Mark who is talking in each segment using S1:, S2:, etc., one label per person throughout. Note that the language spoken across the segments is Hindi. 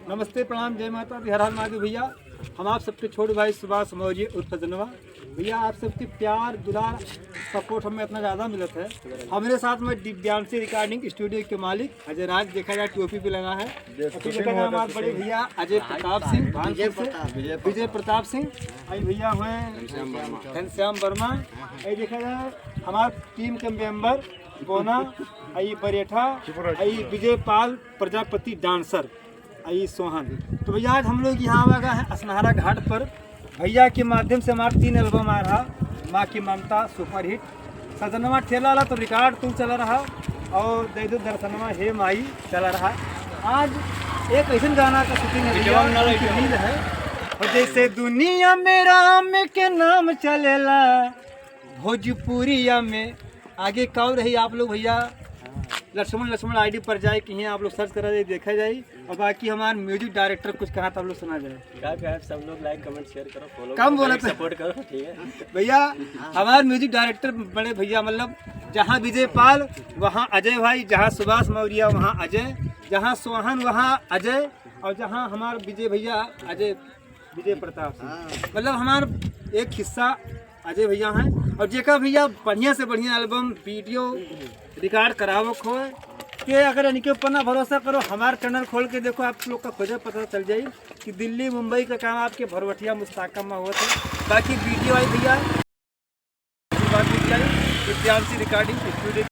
S1: नमस्ते, प्रणाम, जय माता दी, हर हर महादेव। भैया हम आप सबके छोटे भाई सुभाष मौजी उर्फ जनवा। भैया आप सबके प्यार दुलार सपोर्ट हमें इतना ज़्यादा मिलत है। हमारे साथ में दिव्यांशी रिकॉर्डिंग स्टूडियो के मालिक अजय राज, देखा जाए टोपी भी लगा है। देखा जाए हमारे बड़े भैया अजय प्रताप सिंह, विजय प्रताप सिंह, आई भैया हुए घनश्याम वर्मा, आई देखा जाए हमारे टीम के मेंबर बोना, आई बरेठा, आई विजय पाल प्रजापति डांसर, आई सोहन। तो भैया आज हम लोग यहाँ आ गए हैं असनहरा घाट पर। भैया के माध्यम से हमारा 3 एल्बम आ रहा। माँ की ममता सुपर हिट, सजनवा ठेला वाला तो रिकॉर्ड तू चला रहा, और दे दो दर्शनवा हे माई चला रहा। आज एक ऐसा गाना का शूटिंग है और जैसे दुनिया में राम के नाम चलेला, भोजपुरिया में आगे कौन रही आप लोग भैया लक्ष्मण आईडी पर जाए कि आप लोग सर्च करा जाए, देखा जाए। और बाकी हमारे म्यूजिक डायरेक्टर कुछ कहा था आप लोग सुना जाए।
S2: सब लोग लाइक कमेंट शेयर करो, फॉलो
S1: कम बोला
S2: सपोर्ट करो, ठीक है
S1: भैया। हमारे म्यूजिक डायरेक्टर बड़े भैया, मतलब जहाँ विजय पाल वहाँ अजय भाई, जहाँ सुभाष मौर्य वहाँ अजय, जहाँ सोहन वहाँ अजय, और जहाँ हमारे विजय भैया अजय विजय प्रताप सिंह, मतलब हमारा एक हिस्सा अजय भैया हैं। और जेका भैया बढ़िया से बढ़िया एल्बम वीडियो रिकॉर्ड करावो खो के, अगर इनके ऊपर ना भरोसा करो, हमारे चैनल खोल के देखो, आप लोग का खोजा पता चल जाए कि दिल्ली मुंबई का काम आपके भरवटिया मुस्ताकम में हुआ था। बाकी वीडियो आई भैया दिव्यांशी रिकॉर्डिंग स्टूडियो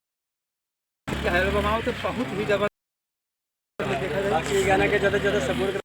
S1: एल्बम आओ तो बहुत ही जबरदस्त देखा जाए।
S2: बाकी गाना के ज़्यादा सपोर्ट